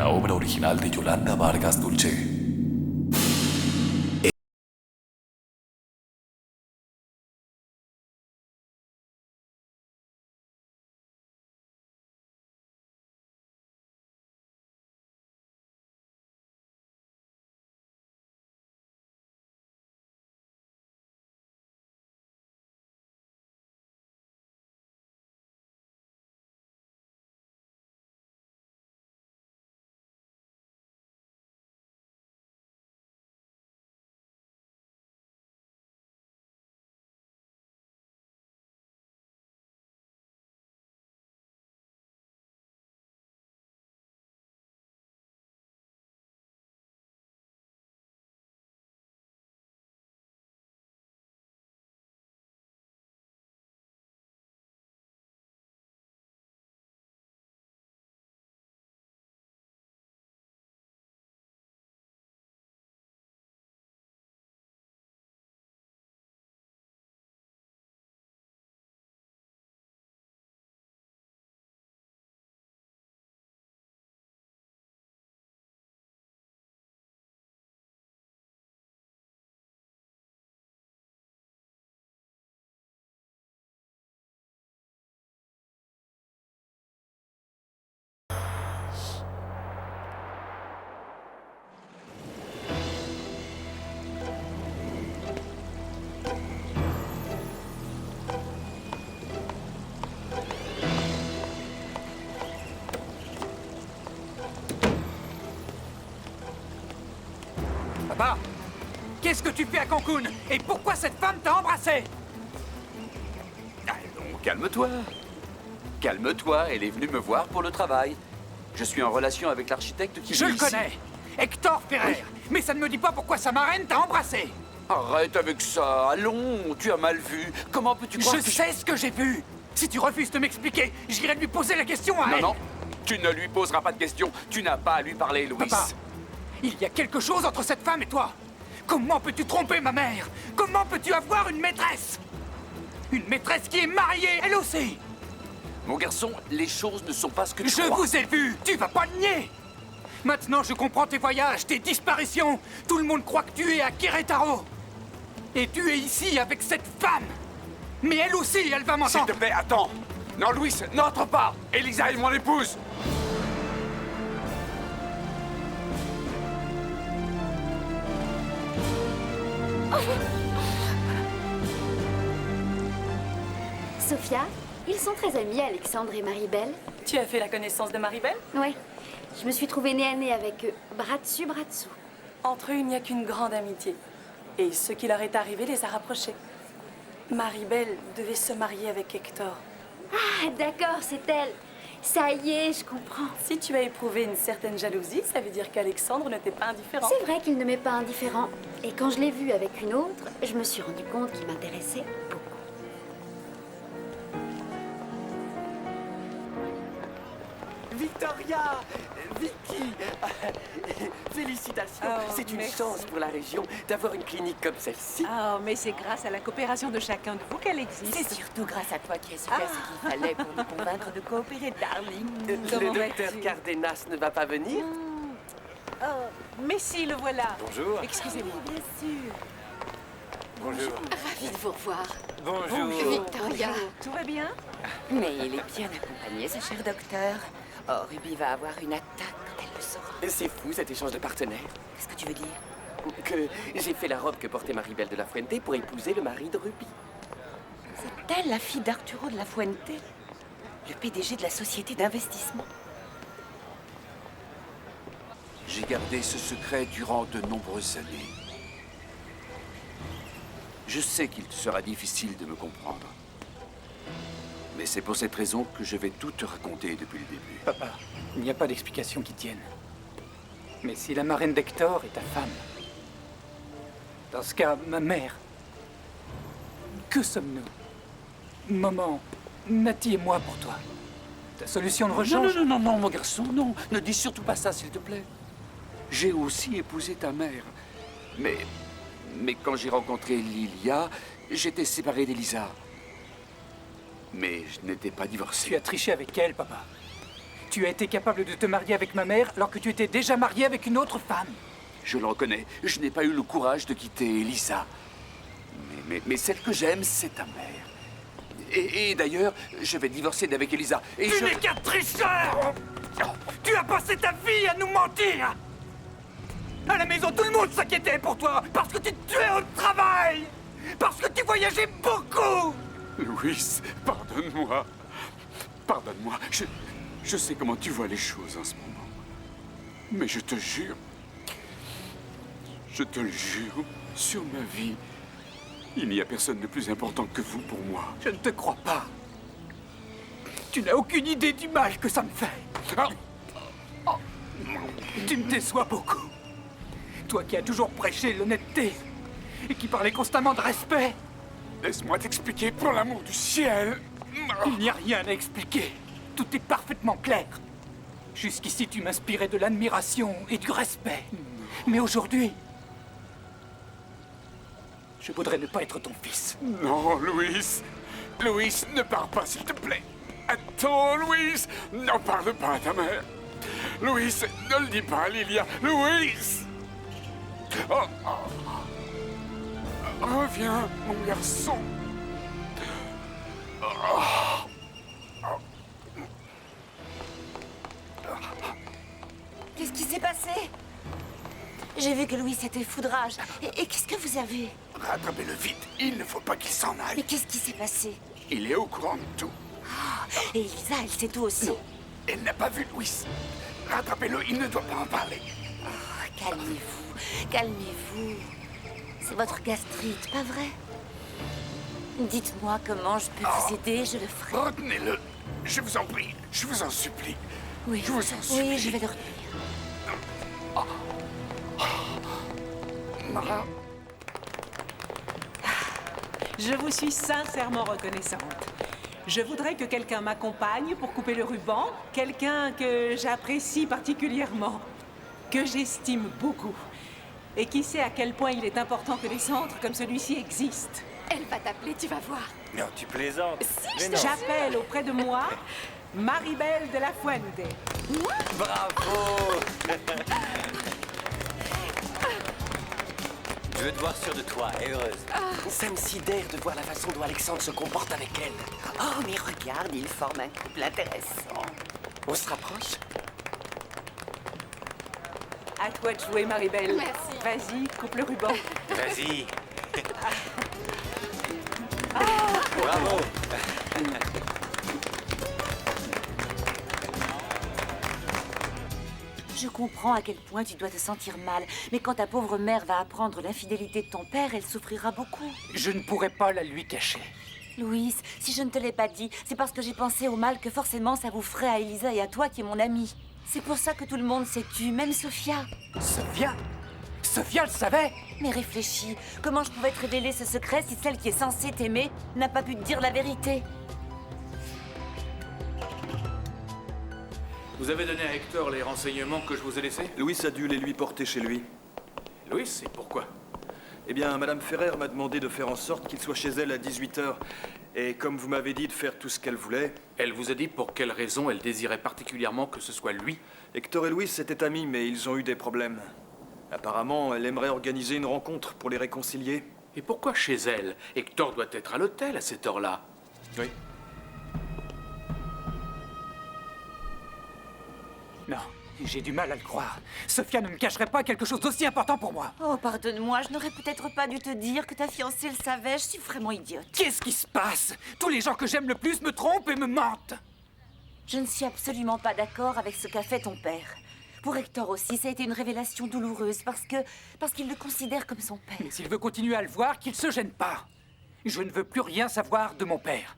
una obra original de Yolanda Vargas Dulce. Papa, qu'est-ce que tu fais à Cancun? Et pourquoi cette femme t'a embrassé? Allons, calme-toi. Calme-toi, elle est venue me voir pour le travail. Je suis en relation avec l'architecte qui Je vit le ici. connais, Hector Ferrer. Oui. Mais ça ne me dit pas pourquoi sa marraine t'a embrassé. Arrête avec ça, allons, tu as mal vu. Comment peux-tu croire Je que sais ce que j'ai vu. Si tu refuses de m'expliquer, j'irai lui poser la question à Non, elle. non, tu ne lui poseras pas de questions. Tu n'as pas à lui parler, Louis. Papa, il y a quelque chose entre cette femme et toi. Comment peux-tu tromper ma mère? Comment peux-tu avoir une maîtresse? Une maîtresse qui est mariée, elle aussi. Mon garçon, les choses ne sont pas ce que tu Je crois. vous ai vu, tu vas pas le nier. Maintenant, je comprends tes voyages, tes disparitions. Tout le monde croit que tu es à Querétaro. Et tu es ici avec cette femme. Mais elle aussi, elle va S'il m'entendre. te plaît, attends. Non, Louis, n'entre pas. Elisa est mon épouse. Sophia, ils sont très amis, Alexandre et Maribel. Tu as fait la connaissance de Maribel? Ouais, je me suis trouvée nez à nez avec eux, bras dessus, bras dessous. Entre eux, il n'y a qu'une grande amitié. Et ce qui leur est arrivé les a rapprochés. Maribel devait se marier avec Hector. Ah, d'accord, c'est elle. Ça y est, je comprends. Si tu as éprouvé une certaine jalousie, ça veut dire qu'Alexandre ne t'est pas indifférent. C'est vrai qu'il ne m'est pas indifférent. Et quand je l'ai vu avec une autre, je me suis rendu compte qu'il m'intéressait beaucoup. Victoria, Vicky, félicitations. Oh, c'est une merci. chance pour la région d'avoir une clinique comme celle-ci. Oh, mais c'est grâce à la coopération de chacun de vous qu'elle existe. C'est surtout grâce à toi qui as su faire ce qu'il fallait pour nous convaincre de coopérer, darling. Le Comment docteur vas-tu? Cardenas ne va pas venir? Oh, mais si, le voilà. Bonjour. Excusez-moi. Bien sûr. Bonjour. Ravie de vous revoir. Bonjour. Victoria. Tout va bien? Mais il est bien accompagné, ce cher docteur. Oh, Ruby va avoir une attaque quand elle le saura. C'est fou cet échange de partenaires. Qu'est-ce que tu veux dire? Que j'ai fait la robe que portait Maribel de la Fuente pour épouser le mari de Ruby. C'est elle, la fille d'Arturo de la Fuente, le PDG de la société d'investissement. J'ai gardé ce secret durant de nombreuses années. Je sais qu'il te sera difficile de me comprendre. Mais c'est pour cette raison que je vais tout te raconter depuis le début. Papa, il n'y a pas d'explication qui tienne. Mais si la marraine d'Hector est ta femme, dans ce cas, ma mère, que sommes-nous? Maman, Nati et moi pour toi. Ta solution de Non, rechange? non, non, non, non, mon garçon, non. Ne dis surtout pas ça, s'il te plaît. J'ai aussi épousé ta mère. Mais quand j'ai rencontré Lilia, j'étais séparé d'Elisa. Mais je n'étais pas divorcé. Tu as triché avec elle, papa. Tu as été capable de te marier avec ma mère alors que tu étais déjà marié avec une autre femme. Je le reconnais, je n'ai pas eu le courage de quitter Elisa. Mais celle que j'aime, c'est ta mère. Et d'ailleurs, je vais divorcer d'avec Elisa. Et Tu n'es qu'un tricheur! Tu as passé ta vie à nous mentir! À la maison, tout le monde s'inquiétait pour toi parce que tu te tuais au travail! Parce que tu voyageais beaucoup! Louis, pardonne-moi. Pardonne-moi. Je sais comment tu vois les choses en ce moment. Mais je te le jure, sur ma vie, il n'y a personne de plus important que vous pour moi. Je ne te crois pas. Tu n'as aucune idée du mal que ça me fait. Ah. Tu me déçois beaucoup. Toi qui as toujours prêché l'honnêteté et qui parlais constamment de respect. Laisse-moi t'expliquer pour l'amour du ciel. Il n'y a rien à expliquer. Tout est parfaitement clair. Jusqu'ici, tu m'inspirais de l'admiration et du respect. Mais aujourd'hui, je voudrais ne pas être ton fils. Non, Louis. Louis, ne pars pas, s'il te plaît. Attends, Louis. N'en parle pas à ta mère. Louis, ne le dis pas à Lilia. Louis. Oh, oh. Reviens, mon garçon. Qu'est-ce qui s'est passé? J'ai vu que Louis était foudrage. Et qu'est-ce que vous avez? Rattrapez-le vite. Il ne faut pas qu'il s'en Mais aille. qu'est-ce qui s'est passé? Il est au courant de tout. Et Elisa, elle sait tout aussi. Non, elle n'a pas vu Louis. Rattrapez-le, il ne doit pas en parler. Calmez-vous, calmez-vous. C'est votre gastrite, pas vrai? Dites-moi comment je peux vous aider, je le ferai. Retenez-le. Je vous en prie. Je vous en supplie. Oui, Je vous en supplie. oui, je vais le retenir. Mara. Je vous suis sincèrement reconnaissante. Je voudrais que quelqu'un m'accompagne pour couper le ruban, quelqu'un que j'apprécie particulièrement, que j'estime beaucoup, et qui sait à quel point il est important que des centres comme celui-ci existent. Elle va t'appeler, tu vas voir. Non, tu plaisantes. Mais non. J'appelle auprès de moi Maribel de la Fuente. Bravo. Je veux te voir sûre de toi et heureuse. Ça me sidère de voir la façon dont Alexandre se comporte avec elle. Oh, mais regarde, ils forment un couple intéressant. On se rapproche? À toi de jouer, Maribel. Merci. Vas-y, coupe le ruban. Vas-y. Bravo. Je comprends à quel point tu dois te sentir mal, mais quand ta pauvre mère va apprendre l'infidélité de ton père, elle souffrira beaucoup. Je ne pourrais pas la lui cacher. Louis, si je ne te l'ai pas dit, c'est parce que j'ai pensé au mal que forcément ça vous ferait à Elisa et à toi qui est mon amie. C'est pour ça que tout le monde s'est tu, même Sophia. Sophia? Sophia le savait? Mais réfléchis, comment je pouvais te révéler ce secret si celle qui est censée t'aimer n'a pas pu te dire la vérité? Vous avez donné à Hector les renseignements que je vous ai laissés? Louis a dû les lui porter chez lui. Louis, et pourquoi? Eh bien, Madame Ferrer m'a demandé de faire en sorte qu'il soit chez elle à 18h. Et comme vous m'avez dit de faire tout ce qu'elle voulait... Elle vous a dit pour quelle raison elle désirait particulièrement que ce soit lui? Hector et Louis étaient amis, mais ils ont eu des problèmes. Apparemment, elle aimerait organiser une rencontre pour les réconcilier. Et pourquoi chez elle? Hector doit être à l'hôtel à cette heure-là. Oui. Non, j'ai du mal à le croire. Sophia ne me cacherait pas quelque chose d'aussi important pour moi. Oh, pardonne-moi, je n'aurais peut-être pas dû te dire que ta fiancée le savait, je suis vraiment idiote. Qu'est-ce qui se passe? Tous les gens que j'aime le plus me trompent et me mentent. Je ne suis absolument pas d'accord avec ce qu'a fait ton père. Pour Hector aussi, ça a été une révélation douloureuse parce qu'il le considère comme son père. Mais s'il veut continuer à le voir, qu'il se gêne pas. Je ne veux plus rien savoir de mon père.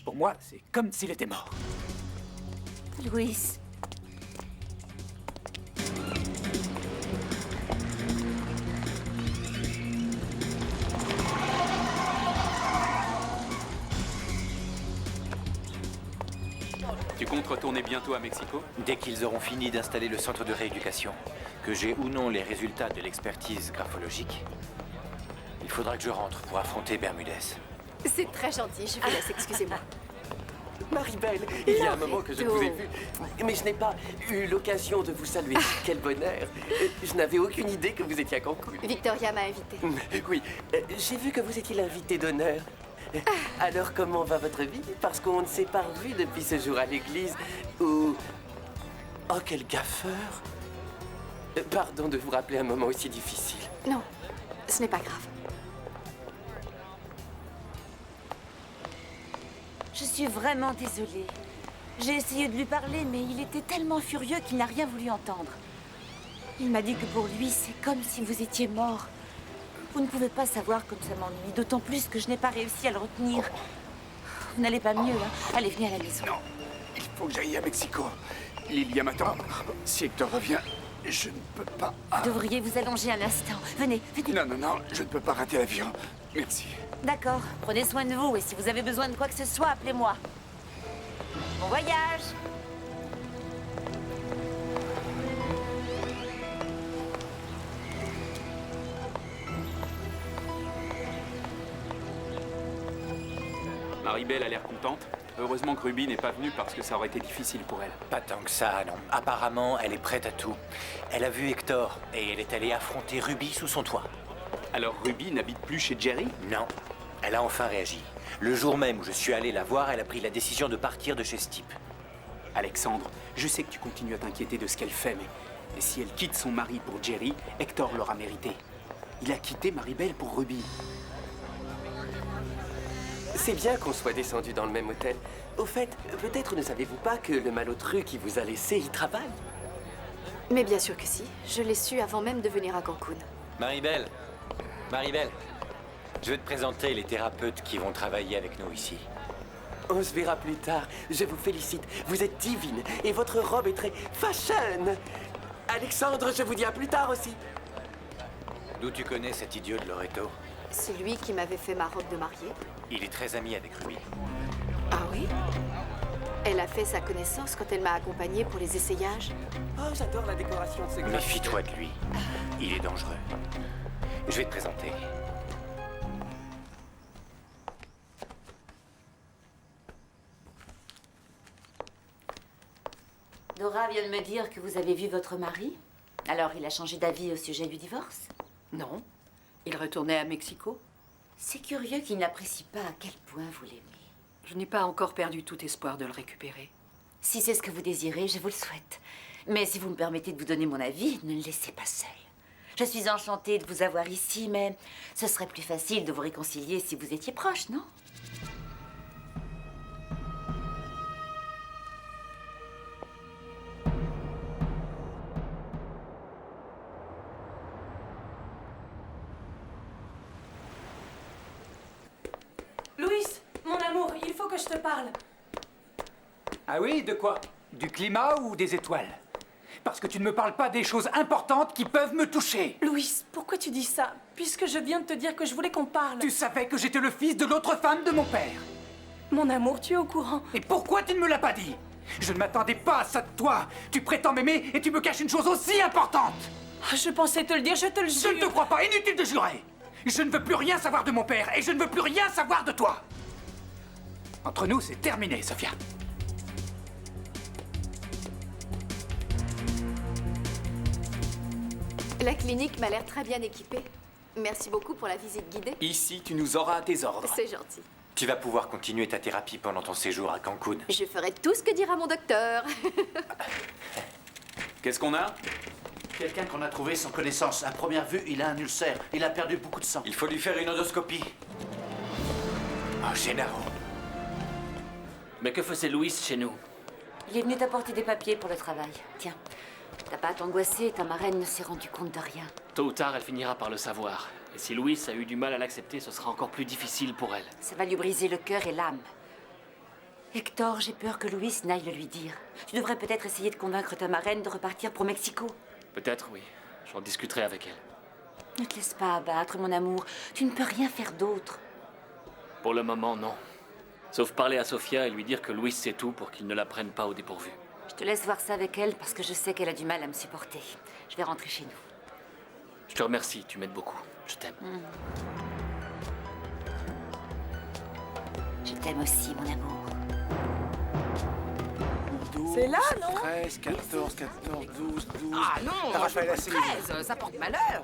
Pour moi, c'est comme s'il était mort. Louis. Tu comptes retourner bientôt à Mexico? Dès qu'ils auront fini d'installer le centre de rééducation, que j'ai ou non les résultats de l'expertise graphologique, il faudra que je rentre pour affronter Bermudez. C'est très gentil, je vous laisse, excusez-moi. Maribel, il y a un moment que je vous ai vu, mais je n'ai pas eu l'occasion de vous saluer. Quel bonheur. Je n'avais aucune idée que vous étiez à Cancun. Victoria m'a invitée. Oui, j'ai vu que vous étiez l'invité d'honneur. Alors comment va votre vie? Parce qu'on ne s'est pas revu depuis ce jour à l'église où... Oh, quel gaffeur. Pardon de vous rappeler un moment aussi difficile. Non, ce n'est pas grave. Je suis vraiment désolée. J'ai essayé de lui parler, mais il était tellement furieux qu'il n'a rien voulu entendre. Il m'a dit que pour lui, c'est comme si vous étiez mort. Vous ne pouvez pas savoir comme ça m'ennuie, d'autant plus que je n'ai pas réussi à le retenir. Vous n'allez pas mieux, hein? Allez, venez à la maison. Non, il faut que j'aille à Mexico. Lilia m'attend. Si Hector revient, je ne peux pas... Vous devriez vous allonger un instant. Venez, venez. Non, non, non, je ne peux pas rater l'avion. Merci. D'accord, prenez soin de vous et si vous avez besoin de quoi que ce soit, appelez-moi. Bon voyage! Maribel a l'air contente. Heureusement que Ruby n'est pas venue parce que ça aurait été difficile pour elle. Pas tant que ça, non. Apparemment, elle est prête à tout. Elle a vu Hector et elle est allée affronter Ruby sous son toit. Alors Ruby n'habite plus chez Jerry? Non. Elle a enfin réagi. Le jour même où je suis allé la voir, elle a pris la décision de partir de chez Stipe. Alexandre, je sais que tu continues à t'inquiéter de ce qu'elle fait, mais si elle quitte son mari pour Jerry, Hector l'aura mérité. Il a quitté Maribel pour Ruby. C'est bien qu'on soit descendu dans le même hôtel. Au fait, peut-être ne savez-vous pas que le malotru qui vous a laissé y travaille? Mais bien sûr que si. Je l'ai su avant même de venir à Cancun. Maribel, Maribel, je vais te présenter les thérapeutes qui vont travailler avec nous ici. On se verra plus tard. Je vous félicite. Vous êtes divine et votre robe est très fashion. Alexandre, je vous dis à plus tard aussi. D'où tu connais cet idiot de Loreto? C'est lui qui m'avait fait ma robe de mariée. Il est très ami avec Ruby. Ah oui? Elle a fait sa connaissance quand elle m'a accompagnée pour les essayages. Oh, j'adore la décoration de ce gars. Méfie-toi de lui. Il est dangereux. Je vais te présenter. Dora vient de me dire que vous avez vu votre mari. Alors il a changé d'avis au sujet du divorce? Non. Il retournait à Mexico. C'est curieux qu'il n'apprécie pas à quel point vous l'aimez. Je n'ai pas encore perdu tout espoir de le récupérer. Si c'est ce que vous désirez, je vous le souhaite. Mais si vous me permettez de vous donner mon avis, ne le laissez pas seul. Je suis enchantée de vous avoir ici, mais ce serait plus facile de vous réconcilier si vous étiez proches, non? Louis, mon amour, il faut que je te parle. Ah oui, de quoi? Du climat ou des étoiles? Parce que tu ne me parles pas des choses importantes qui peuvent me toucher. Louis, pourquoi tu dis ça? Puisque je viens de te dire que je voulais qu'on parle. Tu savais que j'étais le fils de l'autre femme de mon père. Mon amour, tu es au courant. Et pourquoi tu ne me l'as pas dit? Je ne m'attendais pas à ça de toi. Tu prétends m'aimer et tu me caches une chose aussi importante. Je pensais te le dire, je te le jure. Je ne te crois pas, inutile de jurer. Je ne veux plus rien savoir de mon père et je ne veux plus rien savoir de toi. Entre nous, c'est terminé, Sophia. La clinique m'a l'air très bien équipée. Merci beaucoup pour la visite guidée. Ici, tu nous auras à tes ordres. C'est gentil. Tu vas pouvoir continuer ta thérapie pendant ton séjour à Cancun. Je ferai tout ce que dira mon docteur. Qu'est-ce qu'on a? Quelqu'un qu'on a trouvé sans connaissance. À première vue, il a un ulcère. Il a perdu beaucoup de sang. Il faut lui faire une endoscopie. Oh, Gennaro. Mais que faisait Louis chez nous? Il est venu t'apporter des papiers pour le travail. Tiens, t'as pas à t'angoisser, ta marraine ne s'est rendue compte de rien. Tôt ou tard, elle finira par le savoir. Et si Louis a eu du mal à l'accepter, ce sera encore plus difficile pour elle. Ça va lui briser le cœur et l'âme. Hector, j'ai peur que Louis n'aille le lui dire. Tu devrais peut-être essayer de convaincre ta marraine de repartir pour Mexico. Peut-être, oui. J'en discuterai avec elle. Ne te laisse pas abattre, mon amour. Tu ne peux rien faire d'autre. Pour le moment, non. Sauf parler à Sophia et lui dire que Louis sait tout pour qu'il ne la prenne pas au dépourvu. Je te laisse voir ça avec elle parce que je sais qu'elle a du mal à me supporter. Je vais rentrer chez nous. Je te remercie, tu m'aides beaucoup. Je t'aime. Je t'aime aussi, mon amour. C'est là, non? 13, 14, 12. Ah non, Raphaël, je asseyez-vous. 13, ça porte malheur.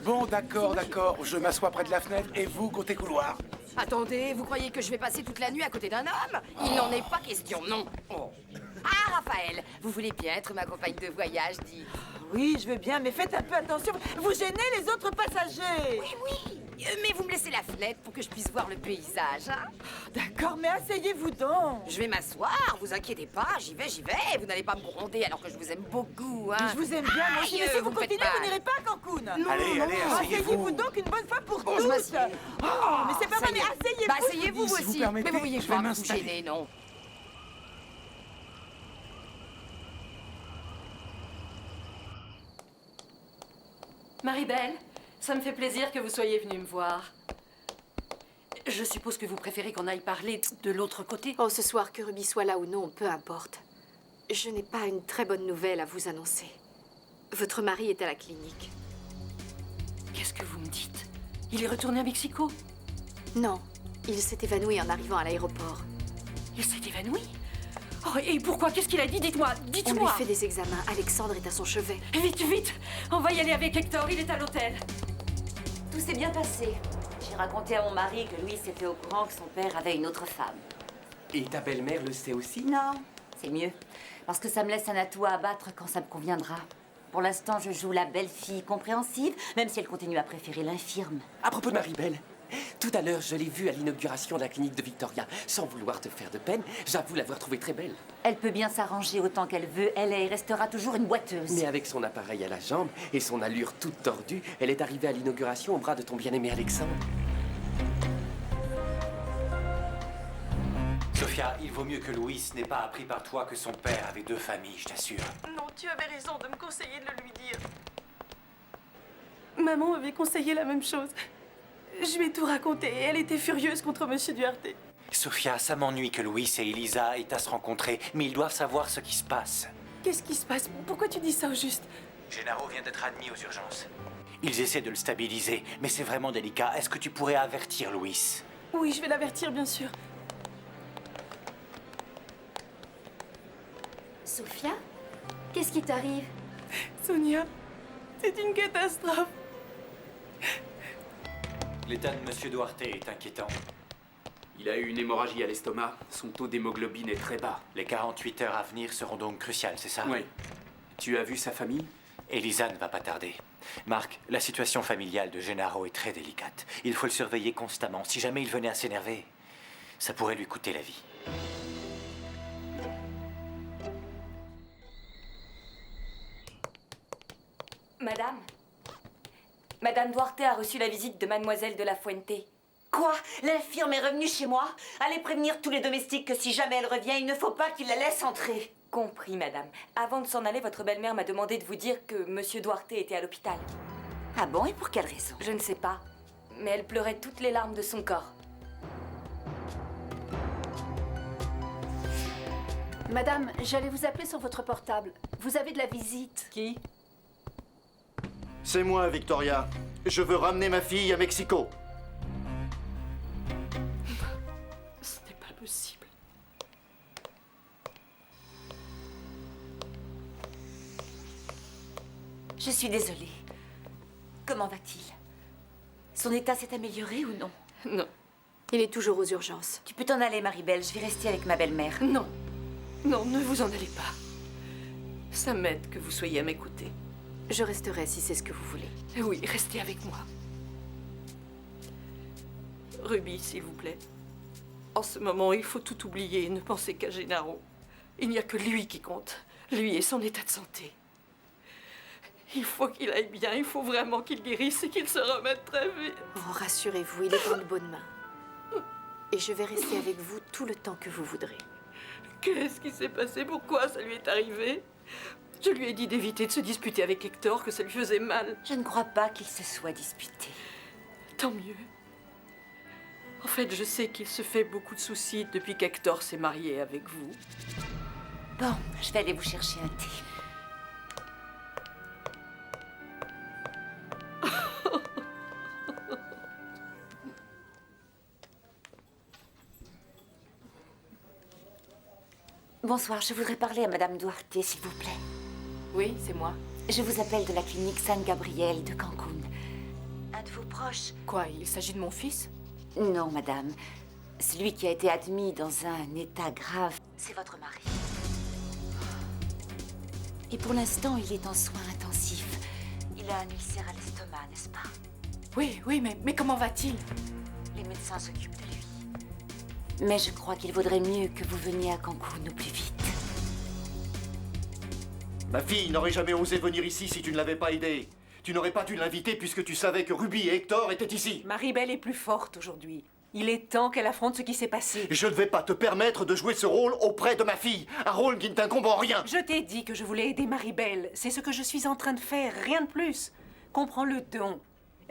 Bon, d'accord. Je m'assois près de la fenêtre et vous, côté couloir. Attendez, vous croyez que je vais passer toute la nuit à côté d'un homme? Il n'en est pas question, non. Oh. Ah, Raphaël, vous voulez bien être ma compagne de voyage, dites. Oui, je veux bien, mais faites un peu attention. Vous gênez les autres passagers. Oui. Mais vous me laissez la fenêtre pour que je puisse voir le paysage, hein? D'accord, mais asseyez-vous donc. Je vais m'asseoir, vous inquiétez pas, j'y vais. Vous n'allez pas me gronder alors que je vous aime beaucoup, hein? Je vous aime bien, moi aussi, mais si vous me faites continuez, mal. vous n'irez pas à Cancun. Non, Allez, Asseyez-vous donc une bonne fois pour Bon, toutes. je m'assieds. Oh, mais c'est pas Ça vrai, y mais est. asseyez-vous. Bah, asseyez-vous si vous aussi. permettez, Mais vous voyez je vais pas vous m'installer. gêner, non? Marie-Belle, ça me fait plaisir que vous soyez venue me voir. Je suppose que vous préférez qu'on aille parler de l'autre côté. Oh, ce soir, que Ruby soit là ou non, peu importe. Je n'ai pas une très bonne nouvelle à vous annoncer. Votre mari est à la clinique. Qu'est-ce que vous me dites? Il est retourné à Mexico? Non, il s'est évanoui en arrivant à l'aéroport. Il s'est évanoui? Oh, et pourquoi? Qu'est-ce qu'il a dit? Dites-moi, On lui dites-moi! fait des examens. Alexandre est à son chevet. Vite! On va y aller avec Hector, il est à l'hôtel. Tout s'est bien passé. J'ai raconté à mon mari que Louis était au courant que son père avait une autre femme. Et ta belle-mère le sait aussi? Non, c'est mieux. Parce que ça me laisse un atout à abattre quand ça me conviendra. Pour l'instant, je joue la belle-fille compréhensive, même si elle continue à préférer l'infirme. À propos de Marie-Belle, tout à l'heure, je l'ai vue à l'inauguration de la clinique de Victoria. Sans vouloir te faire de peine, j'avoue l'avoir trouvée très belle. Elle peut bien s'arranger autant qu'elle veut. Elle restera toujours une boiteuse. Mais avec son appareil à la jambe et son allure toute tordue, elle est arrivée à l'inauguration au bras de ton bien-aimé Alexandre. Sophia, il vaut mieux que Louis n'ait pas appris par toi que son père avait deux familles, je t'assure. Non, tu avais raison de me conseiller de le lui dire. Maman m'avait conseillé la même chose. Je lui ai tout raconté et elle était furieuse contre Monsieur Duarte. Sophia, ça m'ennuie que Louis et Elisa aient à se rencontrer, mais ils doivent savoir ce qui se passe. Qu'est-ce qui se passe? Pourquoi tu dis ça au juste? Gennaro vient d'être admis aux urgences. Ils essaient de le stabiliser, mais c'est vraiment délicat. Est-ce que tu pourrais avertir Louis? Oui, je vais l'avertir, bien sûr. Sophia? Qu'est-ce qui t'arrive? Sonia, c'est une catastrophe. L'état de Monsieur Duarte est inquiétant. Il a eu une hémorragie à l'estomac. Son taux d'hémoglobine est très bas. Les 48 heures à venir seront donc cruciales, c'est ça? Oui. Tu as vu sa famille? Elisa ne va pas tarder. Marc, la situation familiale de Gennaro est très délicate. Il faut le surveiller constamment. Si jamais il venait à s'énerver, ça pourrait lui coûter la vie. Madame Duarte a reçu la visite de Mademoiselle de la Fuente. Quoi? L'infirme est revenue chez moi? Allez prévenir tous les domestiques que si jamais elle revient, il ne faut pas qu'ils la laissent entrer. Compris, madame. Avant de s'en aller, votre belle-mère m'a demandé de vous dire que Monsieur Duarte était à l'hôpital. Ah bon? Et pour quelle raison? Je ne sais pas. Mais elle pleurait toutes les larmes de son corps. Madame, j'allais vous appeler sur votre portable. Vous avez de la visite. Qui? C'est moi, Victoria. Je veux ramener ma fille à Mexico. Ce n'est pas possible. Je suis désolée. Comment va-t-il? Son état s'est amélioré ou non? Non. Il est toujours aux urgences. Tu peux t'en aller, Marie-Belle. Je vais rester avec ma belle-mère. Non. Non, ne vous en allez pas. Ça m'aide que vous soyez à mes côtés. Je resterai si c'est ce que vous voulez. Oui, restez avec moi. Ruby, s'il vous plaît. En ce moment, il faut tout oublier et ne penser qu'à Gennaro. Il n'y a que lui qui compte. Lui et son état de santé. Il faut qu'il aille bien, il faut vraiment qu'il guérisse et qu'il se remette très vite. Oh, rassurez-vous, il est en de bonnes mains. Et je vais rester avec vous tout le temps que vous voudrez. Qu'est-ce qui s'est passé? Pourquoi ça lui est arrivé? Je lui ai dit d'éviter de se disputer avec Hector, que ça lui faisait mal. Je ne crois pas qu'il se soit disputé. Tant mieux. En fait, je sais qu'il se fait beaucoup de soucis depuis qu'Hector s'est marié avec vous. Bon, je vais aller vous chercher un thé. Bonsoir, je voudrais parler à Madame Duarte, s'il vous plaît. Oui, c'est moi. Je vous appelle de la clinique San Gabriel de Cancun. Un de vos proches. Quoi, il s'agit de mon fils? Non, madame. Celui qui a été admis dans un état grave, c'est votre mari. Et pour l'instant, il est en soins intensifs. Il a un ulcère à l'estomac, n'est-ce pas? Oui, mais comment va-t-il? Les médecins s'occupent de lui. Mais je crois qu'il vaudrait mieux que vous veniez à Cancun au plus vite. Ma fille n'aurait jamais osé venir ici si tu ne l'avais pas aidée. Tu n'aurais pas dû l'inviter puisque tu savais que Ruby et Hector étaient ici. Maribel est plus forte aujourd'hui. Il est temps qu'elle affronte ce qui s'est passé. Je ne vais pas te permettre de jouer ce rôle auprès de ma fille. Un rôle qui ne t'incombe en rien. Je t'ai dit que je voulais aider Maribel. C'est ce que je suis en train de faire, rien de plus. Comprends-le donc.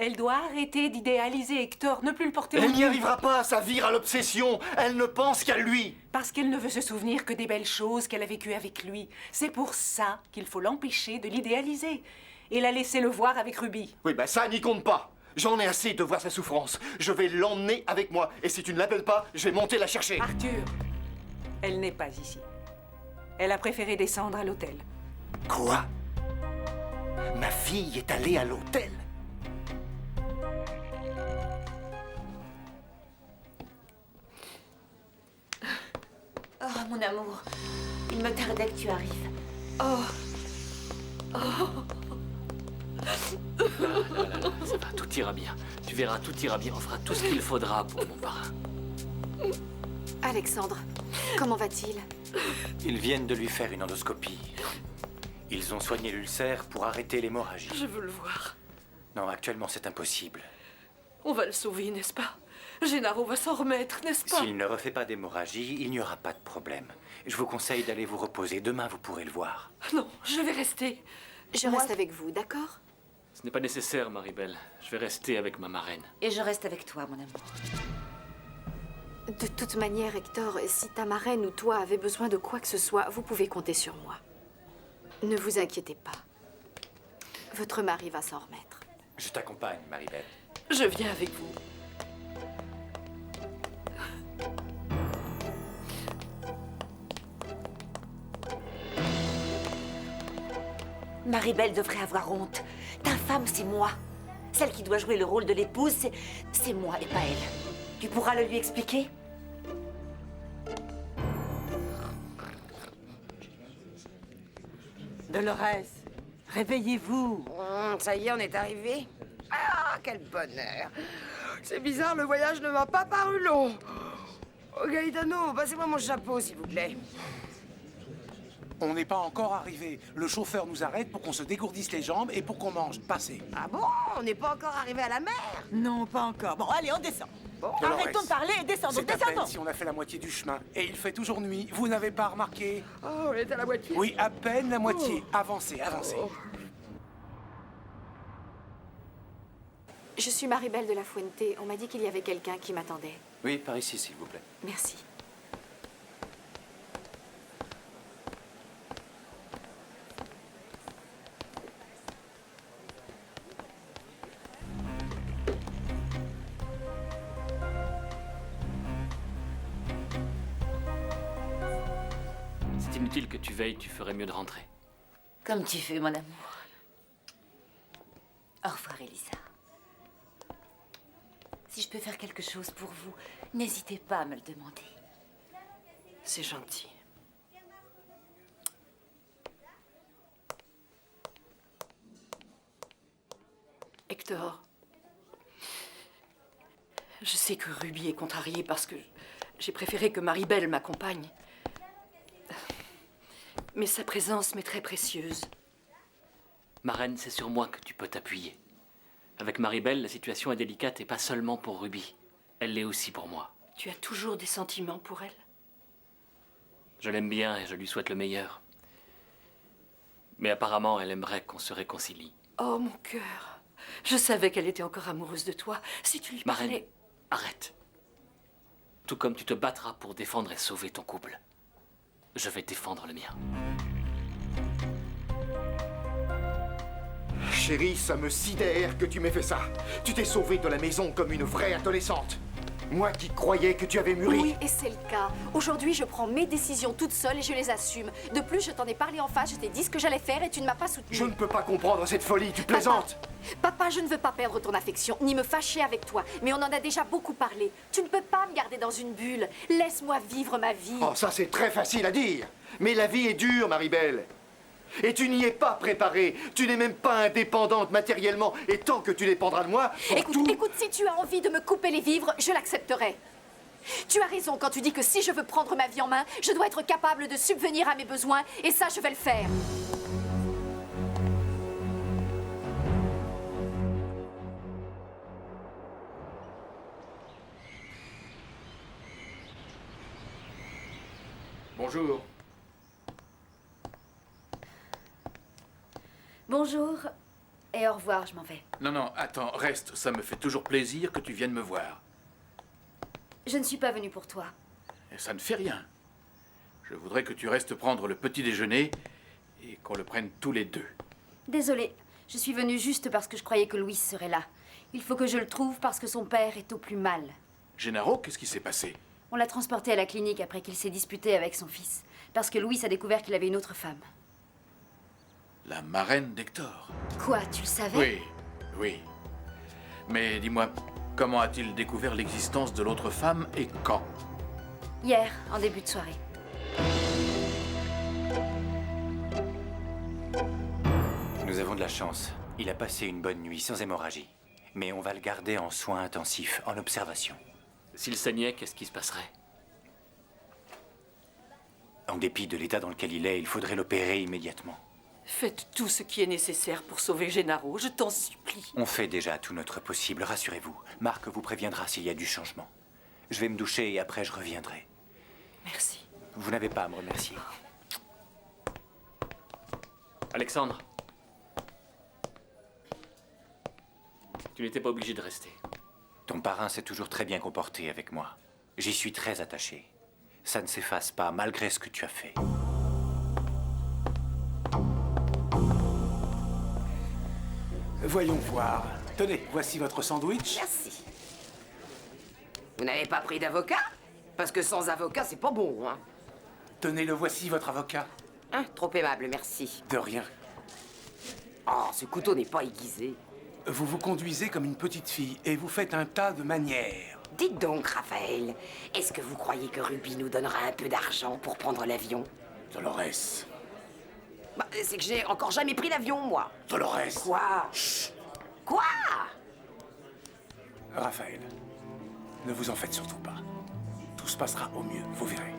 Elle doit arrêter d'idéaliser Hector, ne plus le porter au Elle n'y nu. arrivera pas, ça vire à l'obsession. Elle ne pense qu'à lui. Parce qu'elle ne veut se souvenir que des belles choses qu'elle a vécues avec lui. C'est pour ça qu'il faut l'empêcher de l'idéaliser. Et la laisser le voir avec Ruby. Oui, ben ça n'y compte pas. J'en ai assez de voir sa souffrance. Je vais l'emmener avec moi. Et si tu ne l'appelles pas, je vais monter la chercher. Arthur, elle n'est pas ici. Elle a préféré descendre à l'hôtel. Quoi? Ma fille est allée à l'hôtel? Oh, mon amour. Il me tardait que tu arrives. Ça va, tout ira bien. Tu verras, tout ira bien. On fera tout ce qu'il faudra pour mon parrain. Alexandre, comment va-t-il? Ils viennent de lui faire une endoscopie. Ils ont soigné l'ulcère pour arrêter l'hémorragie. Je veux le voir. Non, actuellement, c'est impossible. On va le sauver, n'est-ce pas? Gennaro va s'en remettre, n'est-ce pas? S'il ne refait pas d'hémorragie, il n'y aura pas de problème. Je vous conseille d'aller vous reposer. Demain, vous pourrez le voir. Non, je vais rester. Je reste avec vous, d'accord? Ce n'est pas nécessaire, Maribel. Je vais rester avec ma marraine. Et je reste avec toi, mon amour. De toute manière, Hector, si ta marraine ou toi avez besoin de quoi que ce soit, vous pouvez compter sur moi. Ne vous inquiétez pas. Votre mari va s'en remettre. Je t'accompagne, Maribel. Je viens avec vous. Maribel devrait avoir honte. Ta femme, c'est moi. Celle qui doit jouer le rôle de l'épouse, c'est moi et pas elle. Tu pourras le lui expliquer? Dolores, réveillez-vous. Ça y est, on est arrivé. Ah, quel bonheur. C'est bizarre, le voyage ne m'a pas paru long. Oh, Gaetano, passez-moi mon chapeau, s'il vous plaît. On n'est pas encore arrivé. Le chauffeur nous arrête pour qu'on se dégourdisse les jambes et pour qu'on mange. Passez. Ah bon? On n'est pas encore arrivé à la mer? Non, pas encore. Bon, allez, on descend. Bon. Dolores, arrêtons de parler et descendons, c'est à descendons. peine si on a fait la moitié du chemin. Et il fait toujours nuit. Vous n'avez pas remarqué? Oh, on est à la moitié? Oui, à peine la moitié. Avancez, avancez. Je suis Maribel de la Fuente. On m'a dit qu'il y avait quelqu'un qui m'attendait. Oui, par ici, s'il vous plaît. Merci. C'est inutile que tu veilles, tu ferais mieux de rentrer. Comme tu veux, mon amour. Au revoir, Elisa. Si je peux faire quelque chose pour vous, n'hésitez pas à me le demander. C'est gentil. Hector, je sais que Ruby est contrariée parce que j'ai préféré que Maribel m'accompagne. Mais sa présence m'est très précieuse. Marraine, c'est sur moi que tu peux t'appuyer. Avec Maribel, la situation est délicate et pas seulement pour Ruby. Elle l'est aussi pour moi. Tu as toujours des sentiments pour elle? Je l'aime bien et je lui souhaite le meilleur. Mais apparemment, elle aimerait qu'on se réconcilie. Oh, mon cœur. Je savais qu'elle était encore amoureuse de toi. Si tu lui parlais... Marraine, arrête. Tout comme tu te battras pour défendre et sauver ton couple, je vais défendre le mien. Chérie, ça me sidère que tu m'aies fait ça. Tu t'es sauvée de la maison comme une vraie adolescente. Moi qui croyais que tu avais mûri. Oui, et c'est le cas. Aujourd'hui, je prends mes décisions toute seule et je les assume. De plus, je t'en ai parlé en face, je t'ai dit ce que j'allais faire et tu ne m'as pas soutenue. Je ne peux pas comprendre cette folie, tu plaisantes. Papa, je ne veux pas perdre ton affection, ni me fâcher avec toi. Mais on en a déjà beaucoup parlé. Tu ne peux pas me garder dans une bulle. Laisse-moi vivre ma vie. Oh, ça c'est très facile à dire. Mais la vie est dure, Marie-Belle. Et tu n'y es pas préparée. Tu n'es même pas indépendante matériellement. Et tant que tu dépendras de moi, Écoute, si tu as envie de me couper les vivres, je l'accepterai. Tu as raison quand tu dis que si je veux prendre ma vie en main, je dois être capable de subvenir à mes besoins. Et ça, je vais le faire. Bonjour. Bonjour et au revoir, je m'en vais. Non, non, attends, reste. Ça me fait toujours plaisir que tu viennes me voir. Je ne suis pas venue pour toi. Et ça ne fait rien. Je voudrais que tu restes prendre le petit déjeuner et qu'on le prenne tous les deux. Désolée, je suis venue juste parce que je croyais que Louis serait là. Il faut que je le trouve parce que son père est au plus mal. Gennaro, qu'est-ce qui s'est passé? On l'a transporté à la clinique après qu'il s'est disputé avec son fils. Parce que Louis a découvert qu'il avait une autre femme. La marraine d'Hector. Quoi, tu le savais? Oui, oui. Mais dis-moi, comment a-t-il découvert l'existence de l'autre femme et quand? Hier, en début de soirée. Nous avons de la chance. Il a passé une bonne nuit sans hémorragie. Mais on va le garder en soins intensifs, en observation. S'il saignait, qu'est-ce qui se passerait? En dépit de l'état dans lequel il est, il faudrait l'opérer immédiatement. Faites tout ce qui est nécessaire pour sauver Gennaro, je t'en supplie. On fait déjà tout notre possible, rassurez-vous. Marc vous préviendra s'il y a du changement. Je vais me doucher et après je reviendrai. Merci. Vous n'avez pas à me remercier. Alexandre. Tu n'étais pas obligé de rester. Ton parrain s'est toujours très bien comporté avec moi. J'y suis très attaché. Ça ne s'efface pas, malgré ce que tu as fait. Voyons voir. Tenez, voici votre sandwich. Merci. Vous n'avez pas pris d'avocat? Parce que sans avocat, c'est pas bon, hein. Tenez, le voici, votre avocat. Hein, trop aimable, merci. De rien. Oh, ce couteau n'est pas aiguisé. Vous vous conduisez comme une petite fille et vous faites un tas de manières. Dites donc, Raphaël, est-ce que vous croyez que Ruby nous donnera un peu d'argent pour prendre l'avion? Dolores. Bah, c'est que j'ai encore jamais pris l'avion, moi. Dolores. Quoi? Chut. Quoi? Raphaël, ne vous en faites surtout pas. Tout se passera au mieux, vous verrez.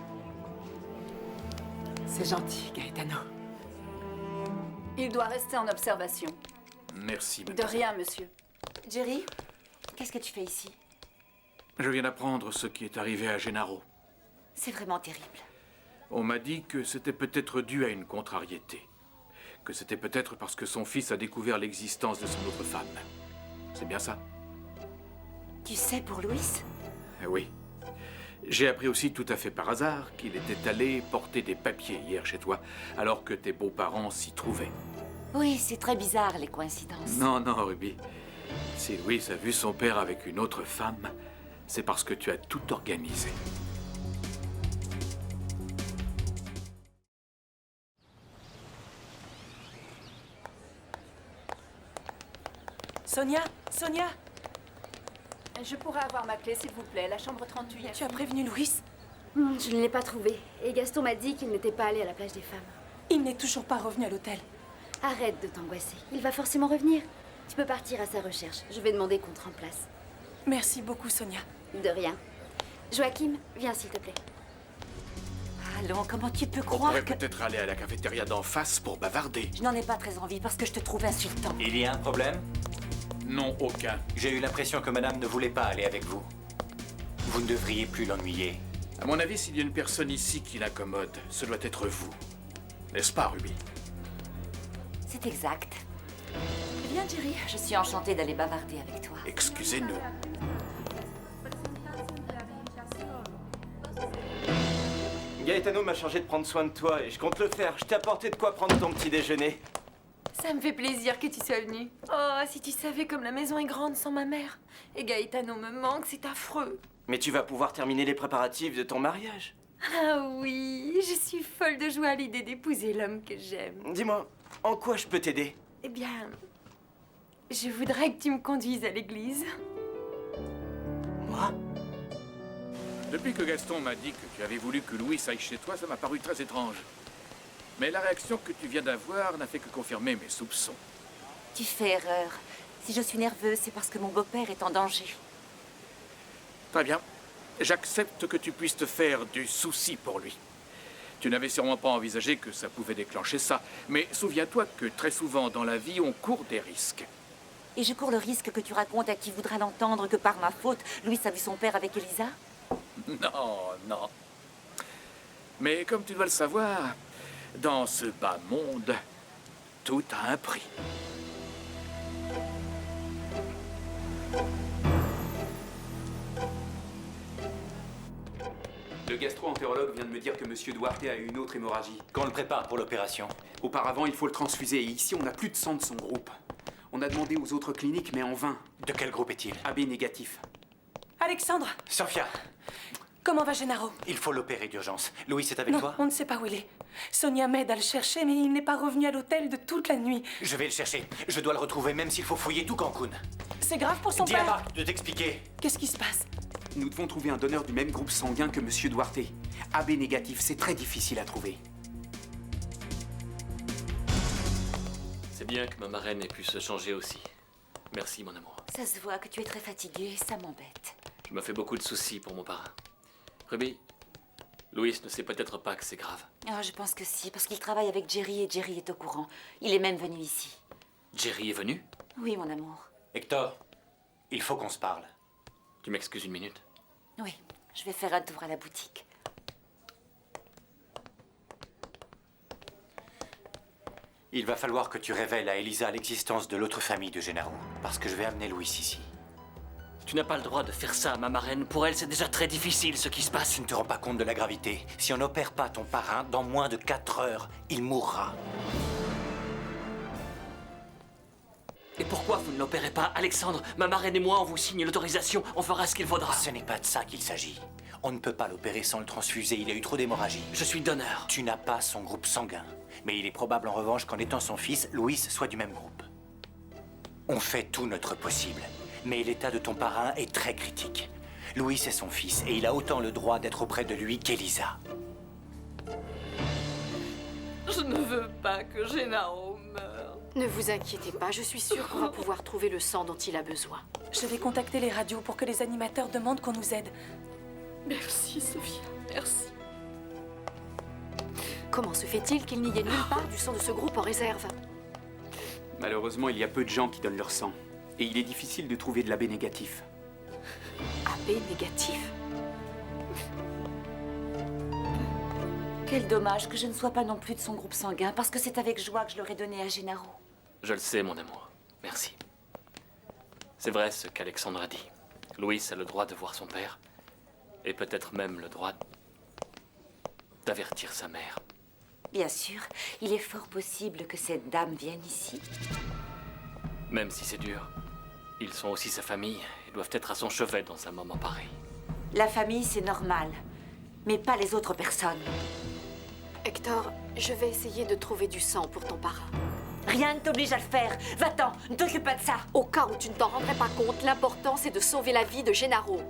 C'est gentil, Gaetano. Il doit rester en observation. Merci, De mademoiselle. rien, monsieur. Jerry, qu'est-ce que tu fais ici? Je viens d'apprendre ce qui est arrivé à Gennaro. C'est vraiment terrible. On m'a dit que c'était peut-être dû à une contrariété. Que c'était peut-être parce que son fils a découvert l'existence de son autre femme. C'est bien ça? Tu sais pour Louis? Oui. J'ai appris aussi tout à fait par hasard qu'il était allé porter des papiers hier chez toi, alors que tes beaux-parents s'y trouvaient. Oui, c'est très bizarre, les coïncidences. Non, non, Ruby. Si Louis a vu son père avec une autre femme, c'est parce que tu as tout organisé. Sonia, Sonia, Je pourrais avoir ma clé, s'il vous plaît. La chambre 38. tu as prévenu Louis? Je ne l'ai pas trouvé. Et Gaston m'a dit qu'il n'était pas allé à la plage des femmes. Il n'est toujours pas revenu à l'hôtel. Arrête de t'angoisser. Il va forcément revenir. Tu peux partir à sa recherche. Je vais demander qu'on te remplace. Merci beaucoup, Sonia. De rien. Joachim, viens s'il te plaît. Allons, comment tu peux On croire pourrait que... peut-être aller à la cafétéria d'en face pour bavarder. Je n'en ai pas très envie parce que je te trouve insultant. Il y a un problème? Non, aucun. J'ai eu l'impression que madame ne voulait pas aller avec vous. Vous ne devriez plus l'ennuyer. À mon avis, s'il y a une personne ici qui l'incommode, ce doit être vous. N'est-ce pas, Ruby? C'est exact. Viens, Jerry. Je suis enchantée d'aller bavarder avec toi. Excusez-nous. Gaetano m'a chargé de prendre soin de toi et je compte le faire. Je t'ai apporté de quoi prendre ton petit déjeuner. Ça me fait plaisir que tu sois venu. Oh, si tu savais comme la maison est grande sans ma mère. Et Gaetano me manque, c'est affreux. Mais tu vas pouvoir terminer les préparatifs de ton mariage. Ah oui, je suis folle de joie à l'idée d'épouser l'homme que j'aime. Dis-moi, en quoi je peux t'aider? Eh bien, je voudrais que tu me conduises à l'église. Moi? Depuis que Gaston m'a dit que tu avais voulu que Louis aille chez toi, ça m'a paru très étrange. Mais la réaction que tu viens d'avoir n'a fait que confirmer mes soupçons. Tu fais erreur. Si je suis nerveuse, c'est parce que mon beau-père est en danger. Très bien. J'accepte que tu puisses te faire du souci pour lui. Tu n'avais sûrement pas envisagé que ça pouvait déclencher ça. Mais souviens-toi que très souvent dans la vie, on court des risques. Et je cours le risque que tu racontes à qui voudra l'entendre que par ma faute, Louis a vu son père avec Elisa? Non, non. Mais comme tu dois le savoir, dans ce bas monde, tout a un prix. Le gastro-entérologue vient de me dire que Monsieur Duarte a eu une autre hémorragie. Qu'on le prépare pour l'opération. Auparavant, il faut le transfuser. Et ici, on n'a plus de sang de son groupe. On a demandé aux autres cliniques, mais en vain. De quel groupe est-il? AB négatif. Alexandre, Sophia, comment va Gennaro? il faut l'opérer d'urgence. Louis est avec Non, toi? on ne sait pas où il est. Sonia m'aide à le chercher, mais il n'est pas revenu à l'hôtel de toute la nuit. Je vais le chercher. Je dois le retrouver, même s'il faut fouiller tout Cancun. C'est grave pour son Dis à père. Marc de t'expliquer. Qu'est-ce qui se passe? Nous devons trouver un donneur du même groupe sanguin que Monsieur Duarte. AB négatif, c'est très difficile à trouver. C'est bien que ma marraine ait pu se changer aussi. Merci, mon amour. Ça se voit que tu es très fatigué, ça m'embête. Je me fais beaucoup de soucis pour mon parrain. Ruby, Louis ne sait peut-être pas que c'est grave. Ah, je pense que si, parce qu'il travaille avec Jerry et Jerry est au courant. Il est même venu ici. Jerry est venu? Oui, mon amour. Hector, il faut qu'on se parle. Tu m'excuses une minute? Oui, je vais faire un tour à la boutique. Il va falloir que tu révèles à Elisa l'existence de l'autre famille de Gennaro, parce que je vais amener Louis ici. Tu n'as pas le droit de faire ça à ma marraine. Pour elle, c'est déjà très difficile ce qui se passe. Tu ne te rends pas compte de la gravité. Si on n'opère pas ton parrain, dans moins de 4 heures, il mourra. Et pourquoi vous ne l'opérez pas, Alexandre? Ma marraine et moi, on vous signe l'autorisation. On fera ce qu'il faudra. Ce n'est pas de ça qu'il s'agit. On ne peut pas l'opérer sans le transfuser. Il a eu trop d'hémorragie. Je suis donneur. Tu n'as pas son groupe sanguin. Mais il est probable en revanche qu'en étant son fils, Louis soit du même groupe. On fait tout notre possible. Mais l'état de ton parrain est très critique. Louis est son fils et il a autant le droit d'être auprès de lui qu'Elisa. Je ne veux pas que Gennaro meure. Ne vous inquiétez pas, je suis sûre qu'on va pouvoir trouver le sang dont il a besoin. Je vais contacter les radios pour que les animateurs demandent qu'on nous aide. Merci, Sophia, merci. Comment se fait-il qu'il n'y ait nulle part du sang de ce groupe en réserve? Malheureusement, il y a peu de gens qui donnent leur sang. Et il est difficile de trouver de l'AB négatif. AB négatif? Quel dommage que je ne sois pas non plus de son groupe sanguin, parce que c'est avec joie que je l'aurais donné à Gennaro. Je le sais, mon amour. Merci. C'est vrai ce qu'Alexandre a dit. Louis a le droit de voir son père. Et peut-être même le droit d'avertir sa mère. Bien sûr, il est fort possible que cette dame vienne ici. Même si c'est dur, ils sont aussi sa famille et doivent être à son chevet dans un moment pareil. La famille, c'est normal, mais pas les autres personnes. Hector, je vais essayer de trouver du sang pour ton parrain. Rien ne t'oblige à le faire. Va-t'en, ne t'occupe pas de ça. Au cas où tu ne t'en rendrais pas compte, l'important c'est de sauver la vie de Gennaro.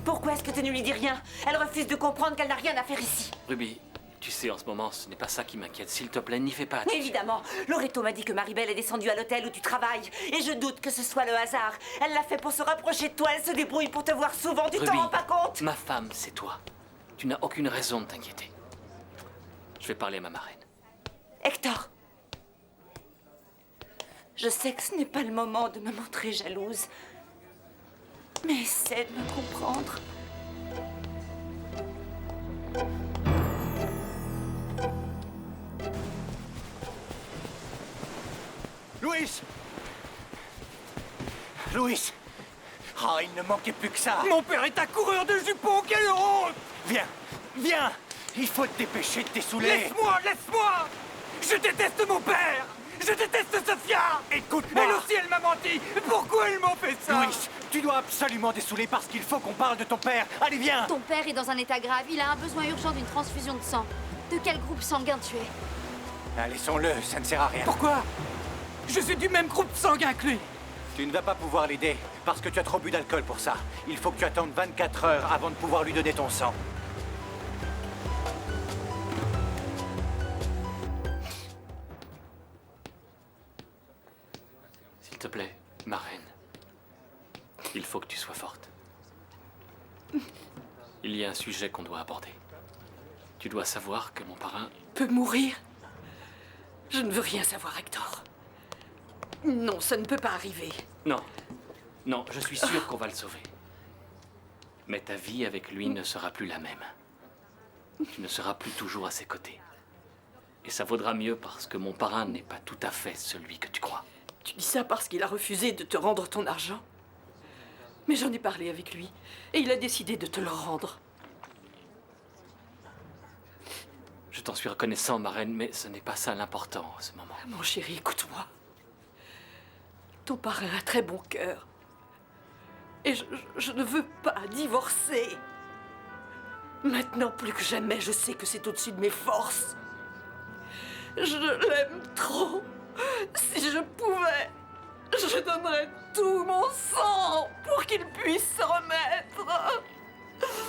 Pourquoi est-ce que tu ne lui dis rien? Elle refuse de comprendre qu'elle n'a rien à faire ici. Ruby, tu sais, en ce moment, ce n'est pas ça qui m'inquiète. S'il te plaît, n'y fais pas attention. Évidemment, Loreto m'a dit que Maribel est descendue à l'hôtel où tu travailles. Et je doute que ce soit le hasard. Elle l'a fait pour se rapprocher de toi. Elle se débrouille pour te voir souvent. Tu t'en rends pas compte? Ma femme, c'est toi. Tu n'as aucune raison de t'inquiéter. Je vais parler à ma marraine. Hector, je sais que ce n'est pas le moment de me montrer jalouse. Mais essaie de me comprendre. Louis! Louis! Oh, il ne manquait plus que ça! Mon père est un coureur de jupons, quelle honte! Viens! Viens! Il faut te dépêcher de t'essouler! Laisse-moi, laisse-moi! Je déteste mon père! Je déteste Sophia! Écoute-moi! Elle aussi, elle m'a menti! Pourquoi ils m'ont fait ça? Louis, Tu dois absolument dessouler parce qu'il faut qu'on parle de ton père. Allez, viens! Ton père est dans un état grave. Il a un besoin urgent d'une transfusion de sang. De quel groupe sanguin tu es? Laissons-le, ça ne sert à rien. Pourquoi? Je suis du même groupe sanguin que lui. Tu ne vas pas pouvoir l'aider parce que tu as trop bu d'alcool pour ça. Il faut que tu attendes 24 heures avant de pouvoir lui donner ton sang. S'il te plaît, ma reine. Il faut que tu sois forte. Il y a un sujet qu'on doit aborder. Tu dois savoir que mon parrain... Peut mourir? Je ne veux rien savoir, Hector. Non, ça ne peut pas arriver. Non. Non, je suis sûr qu'on va le sauver. Mais ta vie avec lui ne sera plus la même. Tu ne seras plus toujours à ses côtés. Et ça vaudra mieux parce que mon parrain n'est pas tout à fait celui que tu crois. Tu dis ça parce qu'il a refusé de te rendre ton argent? Mais j'en ai parlé avec lui, et il a décidé de te le rendre. Je t'en suis reconnaissant, ma reine, mais ce n'est pas ça l'important en ce moment. Mon chéri, écoute-moi. Ton parrain a très bon cœur. Et je ne veux pas divorcer. Maintenant, plus que jamais, je sais que c'est au-dessus de mes forces. Je l'aime trop. Si je pouvais, je donnerais tout mon sang pour qu'il puisse se remettre.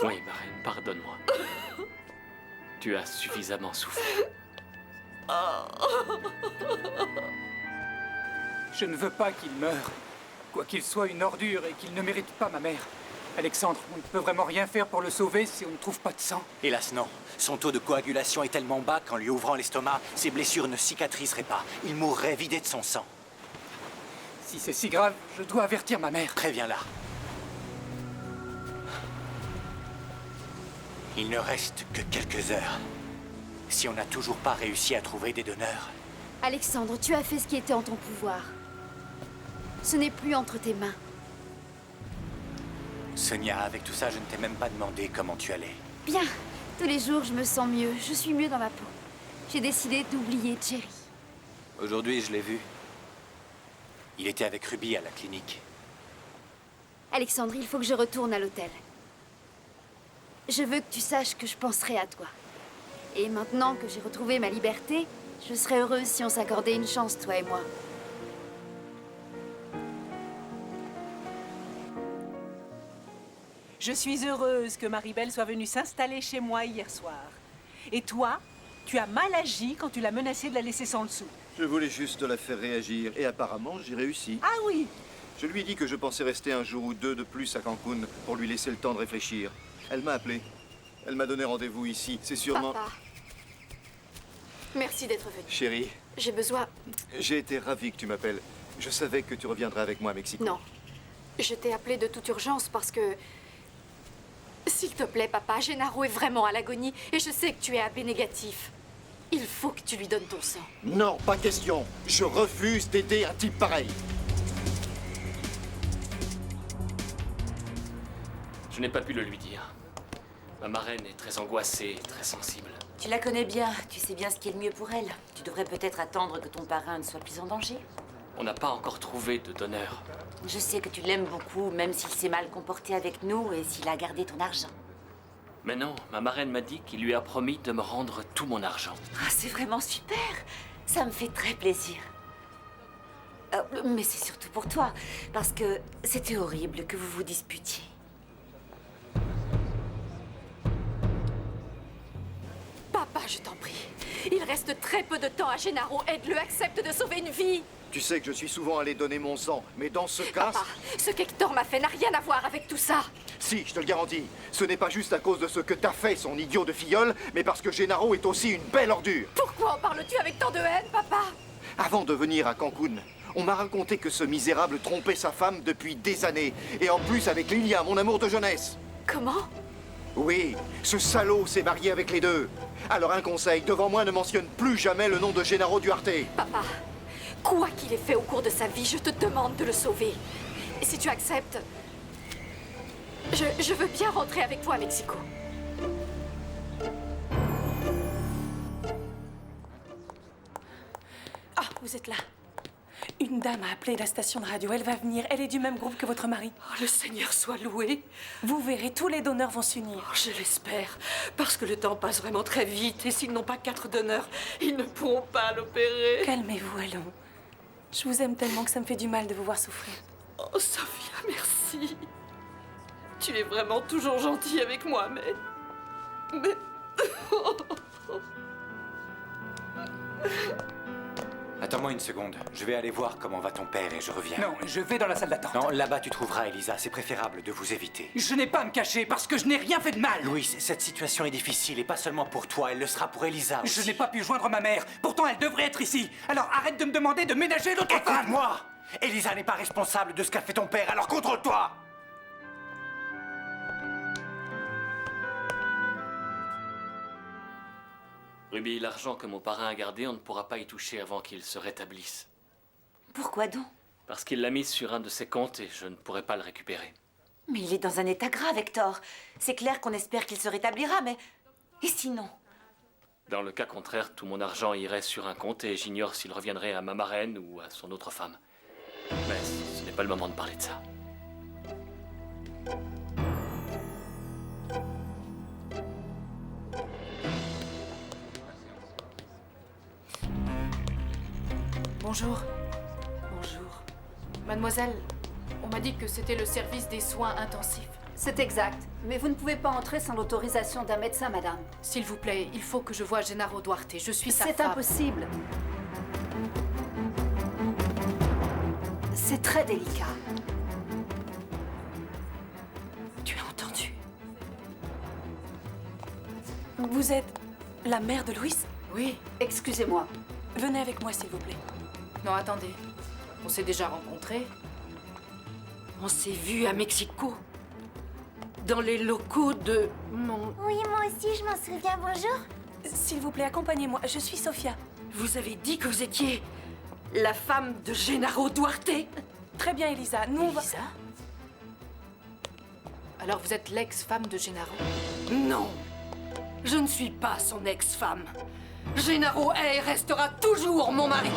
Oui, ma reine, pardonne-moi. Tu as suffisamment souffert. Je ne veux pas qu'il meure. Quoi qu'il soit une ordure et qu'il ne mérite pas ma mère. Alexandre, on ne peut vraiment rien faire pour le sauver si on ne trouve pas de sang. Hélas non. Son taux de coagulation est tellement bas qu'en lui ouvrant l'estomac, ses blessures ne cicatriseraient pas. Il mourrait vidé de son sang. Si c'est si grave, je dois avertir ma mère. Préviens-la. Il ne reste que quelques heures. Si on n'a toujours pas réussi à trouver des donneurs... Alexandre, tu as fait ce qui était en ton pouvoir. Ce n'est plus entre tes mains. Sonia, avec tout ça, je ne t'ai même pas demandé comment tu allais. Bien. Tous les jours, je me sens mieux. Je suis mieux dans ma peau. J'ai décidé d'oublier Jerry. Aujourd'hui, je l'ai vu. Il était avec Ruby à la clinique. Alexandre, il faut que je retourne à l'hôtel. Je veux que tu saches que je penserai à toi. Et maintenant que j'ai retrouvé ma liberté, je serais heureuse si on s'accordait une chance, toi et moi. Je suis heureuse que Marie-Belle soit venue s'installer chez moi hier soir. Et toi, tu as mal agi quand tu l'as menacée de la laisser sans le sou. Je voulais juste la faire réagir, et apparemment, j'ai réussi. Ah oui? Je lui ai dit que je pensais rester un jour ou deux de plus à Cancun pour lui laisser le temps de réfléchir. Elle m'a appelé. Elle m'a donné rendez-vous ici. C'est sûrement... Papa. Merci d'être venu. Chérie, J'ai besoin... j'ai été ravi que tu m'appelles. Je savais que tu reviendrais avec moi à Mexico. Non. Je t'ai appelé de toute urgence parce que... S'il te plaît, papa, Gennaro est vraiment à l'agonie et je sais que tu es AB négatif. Il faut que tu lui donnes ton sang. Non, pas question. Je refuse d'aider un type pareil. Je n'ai pas pu le lui dire. Ma marraine est très angoissée, très sensible. Tu la connais bien, tu sais bien ce qui est le mieux pour elle. Tu devrais peut-être attendre que ton parrain ne soit plus en danger. On n'a pas encore trouvé de donneur. Je sais que tu l'aimes beaucoup, même s'il s'est mal comporté avec nous et s'il a gardé ton argent. Mais non, ma marraine m'a dit qu'il lui a promis de me rendre tout mon argent. Ah, c'est vraiment super. Ça me fait très plaisir. Mais c'est surtout pour toi, parce que c'était horrible que vous vous disputiez. Papa, je t'en prie. Il reste très peu de temps à Gennaro. Aide-le, accepte de sauver une vie. Tu sais que je suis souvent allé donner mon sang, mais dans ce cas... Papa, ce qu'Hector m'a fait n'a rien à voir avec tout ça. Si, je te le garantis. Ce n'est pas juste à cause de ce que t'as fait, son idiot de filleul, mais parce que Gennaro est aussi une belle ordure. Pourquoi en parles-tu avec tant de haine, papa? Avant de venir à Cancun, on m'a raconté que ce misérable trompait sa femme depuis des années. Et en plus avec Lilia, mon amour de jeunesse. Comment? Oui, ce salaud s'est marié avec les deux. Alors un conseil, devant moi ne mentionne plus jamais le nom de Gennaro Duarte. Papa, quoi qu'il ait fait au cours de sa vie, je te demande de le sauver. Et si tu acceptes, je veux bien rentrer avec toi à Mexico. Ah, vous êtes là. Une Une dame a appelé la station de radio. Elle va venir. Elle est du même groupe que votre mari. Oh, le Seigneur soit loué. Vous verrez, tous les donneurs vont s'unir. Oh, je l'espère. Parce que le temps passe vraiment très vite. Et s'ils n'ont pas 4 donneurs, ils ne pourront pas l'opérer. Calmez-vous, allons. Je vous aime tellement que ça me fait du mal de vous voir souffrir. Oh, Sophia, merci. Tu es vraiment toujours gentille avec moi, mais... Attends-moi une seconde. Je vais aller voir comment va ton père et je reviens. Non, je vais dans la salle d'attente. Non, là-bas tu trouveras Elisa. C'est préférable de vous éviter. Je n'ai pas à me cacher parce que je n'ai rien fait de mal. Louis, cette situation est difficile et pas seulement pour toi. Elle le sera pour Elisa aussi. Je n'ai pas pu joindre ma mère. Pourtant, elle devrait être ici. Alors arrête de me demander de ménager d'autres femmes. Écoute-moi! Elisa n'est pas responsable de ce qu'a fait ton père, alors contrôle-toi! Ruby, l'argent que mon parrain a gardé, on ne pourra pas y toucher avant qu'il se rétablisse. Pourquoi donc? Parce qu'il l'a mis sur un de ses comptes et je ne pourrai pas le récupérer. Mais il est dans un état grave, Hector. C'est clair qu'on espère qu'il se rétablira, mais... Et sinon? Dans le cas contraire, tout mon argent irait sur un compte et j'ignore s'il reviendrait à ma marraine ou à son autre femme. Mais ce n'est pas le moment de parler de ça. Bonjour. Bonjour. Mademoiselle, on m'a dit que c'était le service des soins intensifs. C'est exact. Mais vous ne pouvez pas entrer sans l'autorisation d'un médecin, madame. S'il vous plaît, il faut que je voie Gennaro Duarte. Je suis sa femme. C'est impossible. C'est très délicat. Tu as entendu? Vous êtes la mère de Luis? Oui. Excusez-moi. Venez avec moi, s'il vous plaît. Non, attendez. On s'est déjà rencontrés. On s'est vus à Mexico. Dans les locaux de mon... Oui, moi aussi, je m'en souviens. Bonjour. S'il vous plaît, accompagnez-moi. Je suis Sophia. Vous avez dit que vous étiez la femme de Gennaro Duarte? Très bien, Elisa. Nous, on va... Elisa? Alors vous êtes l'ex-femme de Gennaro? Non. Je ne suis pas son ex-femme. Gennaro est et restera toujours mon mari.